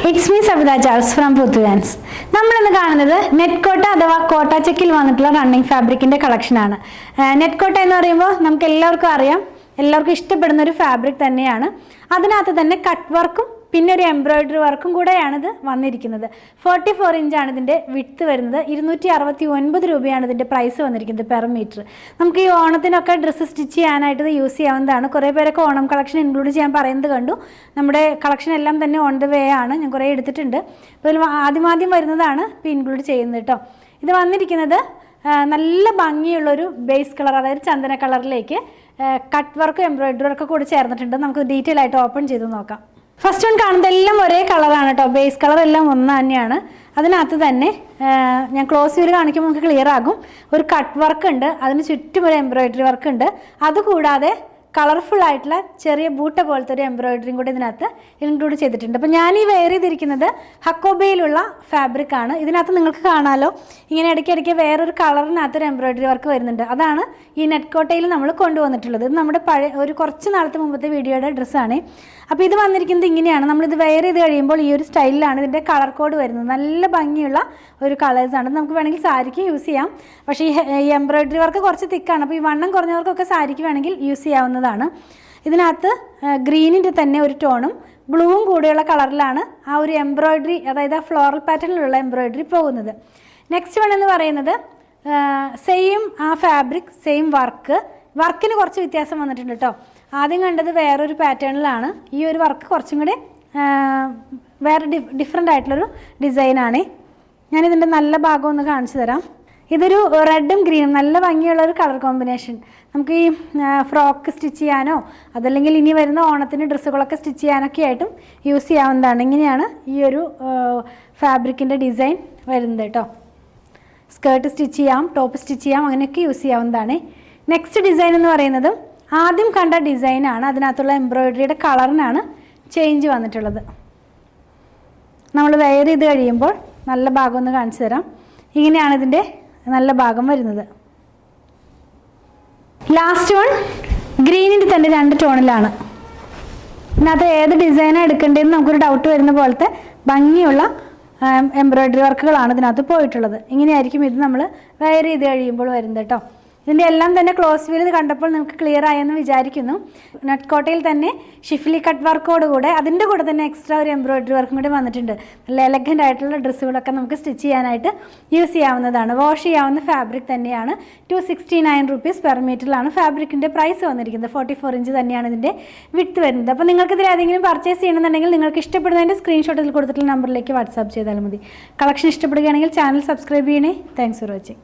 It's me Sabita Charles from Puthuvans. നമ്മൾ ഇന്ന് കാണുന്നത് നെറ്റ് കോട്ട അഥവാ കോട്ട ചെക്കിൽ വന്നിട്ടുള്ള റണ്ണിങ് ഫാബ്രിക്കിന്റെ കളക്ഷൻ ആണ്. നെറ്റ് കോട്ട എന്ന് പറയുമ്പോൾ നമുക്ക് എല്ലാവർക്കും അറിയാം, എല്ലാവർക്കും ഇഷ്ടപ്പെടുന്ന ഒരു ഫാബ്രിക് തന്നെയാണ്. അതിനകത്ത് തന്നെ കട്ട് വർക്കും പിന്നെ ഒരു എംബ്രോയിഡറി വർക്കും കൂടെയാണ് ഇത് വന്നിരിക്കുന്നത്. 44 ഇഞ്ചാണ് ഇതിൻ്റെ വിഡ്ത്ത് വരുന്നത്. 269 രൂപയാണ് ഇതിൻ്റെ പ്രൈസ് വന്നിരിക്കുന്നത് പെർ മീറ്റർ. നമുക്ക് ഈ ഓണത്തിനൊക്കെ ഡ്രസ്സ് സ്റ്റിച്ച് ചെയ്യാനായിട്ട് ഇത് യൂസ് ചെയ്യാവുന്നതാണ്. കുറേ പേരൊക്കെ ഓണം കളക്ഷൻ ഇൻക്ലൂഡ് ചെയ്യാൻ പറയുന്നത് കണ്ടു. നമ്മുടെ കളക്ഷൻ എല്ലാം തന്നെ ഓൺ ദ വേ ആണ്, ഞാൻ കുറേ എടുത്തിട്ടുണ്ട്. അപ്പോൾ ആദ്യം വരുന്നതാണ് ഇപ്പോൾ ഇൻക്ലൂഡ് ചെയ്യുന്നത് കേട്ടോ. ഇത് വന്നിരിക്കുന്നത് നല്ല ഭംഗിയുള്ളൊരു ബേസ് കളർ, അതായത് ചന്ദന കളറിലേക്ക് കട്ട് വർക്കും എംബ്രോയിഡറി വർക്കും കൂടി ചേർന്നിട്ടുണ്ട്. നമുക്ക് ഡീറ്റെയിൽ ആയിട്ട് ഓപ്പൺ ചെയ്ത് നോക്കാം. ഫസ്റ്റ് വൺ കാണുന്നത് എല്ലാം ഒരേ കളറാണ് കേട്ടോ, ബേസ് കളർ എല്ലാം ഒന്ന് തന്നെയാണ്. അതിനകത്ത് തന്നെ ഞാൻ ക്ലോസ് വ്യൂവിൽ കാണിക്കുമ്പോൾ നമുക്ക് ക്ലിയർ ആകും. ഒരു കട്ട് വർക്ക് ഉണ്ട്, അതിന് ചുറ്റും ഒരു എംബ്രോയിഡറി വർക്ക് ഉണ്ട്. അതുകൂടാതെ കളർഫുൾ ആയിട്ടുള്ള ചെറിയ ബൂട്ട പോലത്തെ ഒരു എംബ്രോയിഡറിയും കൂടി ഇതിനകത്ത് ഇൻക്ലൂഡ് ചെയ്തിട്ടുണ്ട്. അപ്പോൾ ഞാൻ ഈ വെയർ ചെയ്തിരിക്കുന്നത് ഹക്കോബയിലുള്ള ഫാബ്രിക് ആണ്. ഇതിനകത്ത് നിങ്ങൾക്ക് കാണാമല്ലോ, ഇങ്ങനെ ഇടയ്ക്കിടയ്ക്ക് വേറൊരു കളറിനകത്തൊരു എംബ്രോയിഡറി വർക്ക് വരുന്നുണ്ട്. അതാണ് ഈ നെറ്റ് കോട്ടയിൽ നമ്മൾ കൊണ്ടുവന്നിട്ടുള്ളത്. ഇത് നമ്മുടെ ഒരു കുറച്ച് നാളത്തെ മുമ്പത്തെ വീഡിയോയുടെ ഡ്രസ്സാണ്. അപ്പോൾ ഇത് വന്നിരിക്കുന്നത് ഇങ്ങനെയാണ്. നമ്മളിത് വെയർ ചെയ്ത് കഴിയുമ്പോൾ ഈ ഒരു സ്റ്റൈലിലാണ് ഇതിൻ്റെ കളർ കോഡ് വരുന്നത്. നല്ല ഭംഗിയുള്ള ഒരു കളേഴ്സാണ്. നമുക്ക് വേണമെങ്കിൽ സാരിക്ക് യൂസ് ചെയ്യാം. പക്ഷേ ഈ എംബ്രോയിഡറി വർക്ക് കുറച്ച് തിക്കാണ്. അപ്പോൾ ഈ വണ്ണം കുറഞ്ഞവർക്കൊക്കെ സാരിക്ക് വേണമെങ്കിൽ യൂസ് ചെയ്യാവുന്നതാണ്. ഇതിനകത്ത് ഗ്രീനിൻ്റെ തന്നെ ഒരു ടോണും ബ്ലൂവും കൂടിയുള്ള കളറിലാണ് ആ ഒരു എംബ്രോയിഡറി, അതായത് ആ ഫ്ലോറൽ പാറ്റേണിലുള്ള എംബ്രോയിഡറി പോകുന്നത്. നെക്സ്റ്റ് വൺ എന്ന് പറയുന്നത് സെയിം ആ ഫാബ്രിക്, സെയിം വർക്കിന് കുറച്ച് വ്യത്യാസം വന്നിട്ടുണ്ട് കേട്ടോ. ആദ്യം കണ്ടത് വേറൊരു പാറ്റേണിലാണ്. ഈ ഒരു വർക്ക് കുറച്ചും കൂടി വേറെ ഡിഫറെൻ്റ് ആയിട്ടുള്ളൊരു ഡിസൈനാണ്. ഞാനിതിൻ്റെ നല്ല ഭാഗം ഒന്ന് കാണിച്ചു തരാം. ഇതൊരു റെഡും ഗ്രീനും നല്ല ഭംഗിയുള്ളൊരു കളർ കോമ്പിനേഷൻ. നമുക്ക് ഈ ഫ്രോക്ക് സ്റ്റിച്ച് ചെയ്യാനോ അതല്ലെങ്കിൽ ഇനി വരുന്ന ഓണത്തിന് ഡ്രസ്സുകളൊക്കെ സ്റ്റിച്ച് ചെയ്യാനൊക്കെ ആയിട്ടും യൂസ് ചെയ്യാവുന്നതാണ്. ഇങ്ങനെയാണ് ഈ ഒരു ഫാബ്രിക്കിൻ്റെ ഡിസൈൻ വരുന്നത് കേട്ടോ. സ്കേർട്ട് സ്റ്റിച്ച് ചെയ്യാം, ടോപ്പ് സ്റ്റിച്ച് ചെയ്യാം, അങ്ങനെയൊക്കെ യൂസ് ചെയ്യാവുന്നതാണ്. നെക്സ്റ്റ് ഡിസൈൻ എന്ന് പറയുന്നത് ആദ്യം കണ്ട ഡിസൈനാണ്. അതിനകത്തുള്ള എംബ്രോയിഡറിയുടെ കളറിനാണ് ചേഞ്ച് വന്നിട്ടുള്ളത്. നമ്മൾ വെയർ ചെയ്ത് കഴിയുമ്പോൾ നല്ല ഭാഗം ഒന്ന് കാണിച്ചു തരാം. ഇങ്ങനെയാണ് ഇതിൻ്റെ നല്ല ഭാഗം വരുന്നത്. ലാസ്റ്റ് വൺ ഗ്രീനിൻ്റെ തന്നെ 2 ടോണിലാണ്. ഇതിനകത്ത് ഏത് ഡിസൈനാണ് എടുക്കേണ്ടതെന്ന് നമുക്കൊരു ഡൗട്ട് വരുന്ന പോലത്തെ ഭംഗിയുള്ള എംബ്രോയിഡറി വർക്കുകളാണ് ഇതിനകത്ത് പോയിട്ടുള്ളത്. ഇങ്ങനെയായിരിക്കും ഇത് നമ്മൾ വെയർ ചെയ്ത് കഴിയുമ്പോൾ വരുന്നത് കേട്ടോ. ഇതിൻ്റെ എല്ലാം തന്നെ ക്ലോസ് വ്യൂവിൽ കണ്ടപ്പോൾ നിങ്ങൾക്ക് ക്ലിയർ ആയെന്ന് വിചാരിക്കുന്നു. നെറ്റ് കോട്ടയിൽ തന്നെ ഷിഫ്ലി കട്ട് വർക്കോട് കൂടെ അതിൻ്റെ കൂടെ തന്നെ എക്സ്ട്രാ ഒരു എംബ്രോയിഡറി വർക്കും കൂടി വന്നിട്ടുണ്ട്. നല്ല എലഗൻ്റ് ആയിട്ടുള്ള ഡ്രസ്സുകളൊക്കെ നമുക്ക് സ്റ്റിച്ച് ചെയ്യാനായിട്ട് യൂസ് ചെയ്യാവുന്നതാണ്. വാഷ് ചെയ്യാവുന്ന ഫാബ്രിക് തന്നെയാണ്. 269 rupees പെർ മീറ്ററിലാണ് ഫാബ്രിക്കിൻ്റെ പ്രൈസ് വന്നിരിക്കുന്നത്. 44 ഇഞ്ച് തന്നെയാണ് ഇതിൻ്റെ വിഡ്ത്ത് വരുന്നത്. അപ്പോൾ നിങ്ങൾക്ക് ഇതിൽ ഏതെങ്കിലും പർച്ചേസ് ചെയ്യണമെന്നുണ്ടെങ്കിൽ നിങ്ങൾക്ക് ഇഷ്ടപ്പെടുന്നതിൻ്റെ സ്ക്രീൻഷോട്ടിൽ കൊടുത്തിട്ടുള്ള നമ്പറിലേക്ക് വാട്സാപ്പ് ചെയ്താൽ മതി. കളക്ഷൻ ഇഷ്ടപ്പെടുകയാണെങ്കിൽ ചാനൽ സബ്സ്ക്രൈബ് ചെയ്യണേ. Thanks for watching.